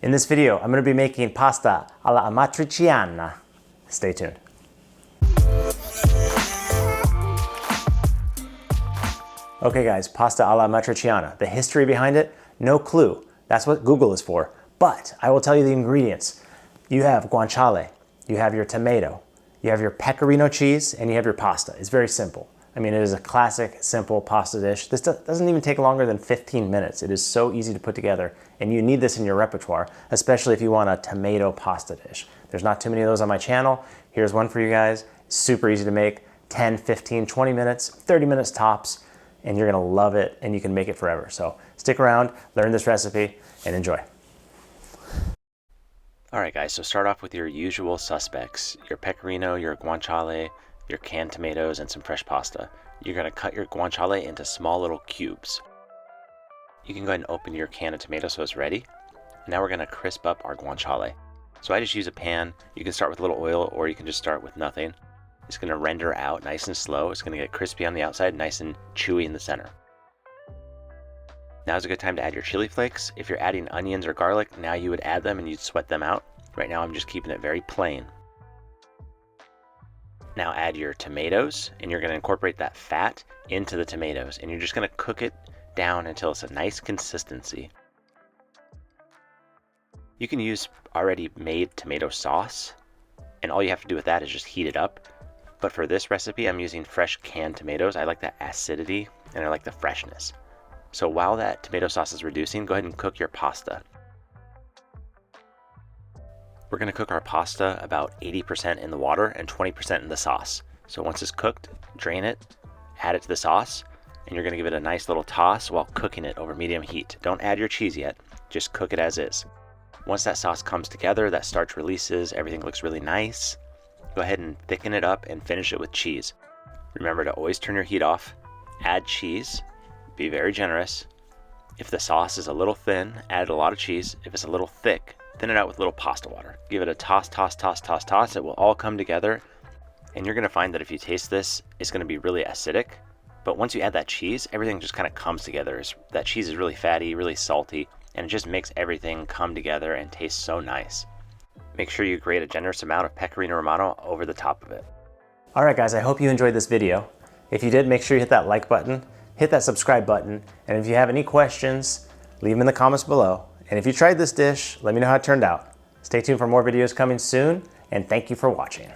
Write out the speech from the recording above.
In this video, I'm going to be making pasta alla amatriciana. Stay tuned. Okay guys, pasta alla matriciana. The history behind it, no clue. That's what Google is for. But I will tell you the ingredients. You have guanciale, you have your tomato, you have your pecorino cheese, and you have your pasta. It's very simple. I mean, it is a classic, simple pasta dish. This doesn't even take longer than 15 minutes. It is so easy to put together, and you need this in your repertoire, especially if you want a tomato pasta dish. There's not too many of those on my channel. Here's one for you guys. Super easy to make, 10, 15, 20 minutes, 30 minutes tops, and you're gonna love it, and you can make it forever. So stick around, learn this recipe, and enjoy. All right guys, so start off with your usual suspects, your pecorino, your guanciale, your canned tomatoes, and some fresh pasta. You're gonna cut your guanciale into small little cubes. You can go ahead and open your can of tomatoes so it's ready. Now we're gonna crisp up our guanciale. So I just use a pan. You can start with a little oil, or you can just start with nothing. It's gonna render out nice and slow. It's gonna get crispy on the outside, nice and chewy in the center. Now is a good time to add your chili flakes. If you're adding onions or garlic, now you would add them and you'd sweat them out. Right now I'm just keeping it very plain. Now add your tomatoes, and you're going to incorporate that fat into the tomatoes, and you're just going to cook it down until it's a nice consistency. You can use already made tomato sauce, and all you have to do with that is just heat it up. But for this recipe, I'm using fresh canned tomatoes. I like that acidity, and I like the freshness. So while that tomato sauce is reducing, go ahead and cook your pasta. We're going to cook our pasta about 80% in the water and 20% in the sauce. So once it's cooked, drain it, add it to the sauce, and you're going to give it a nice little toss while cooking it over medium heat. Don't add your cheese yet, just cook it as is. Once that sauce comes together, that starch releases, everything looks really nice. Go ahead and thicken it up and finish it with cheese. Remember to always turn your heat off, add cheese, be very generous. If the sauce is a little thin, add a lot of cheese. If it's a little thick, thin it out with a little pasta water. Give it a toss, toss, toss, toss, toss. It will all come together. And you're gonna find that if you taste this, it's gonna be really acidic. But once you add that cheese, everything just kind of comes together. That cheese is really fatty, really salty, and it just makes everything come together and taste so nice. Make sure you grate a generous amount of Pecorino Romano over the top of it. All right guys, I hope you enjoyed this video. If you did, make sure you hit that like button, hit that subscribe button, and if you have any questions, leave them in the comments below. And if you tried this dish, let me know how it turned out. Stay tuned for more videos coming soon, and thank you for watching.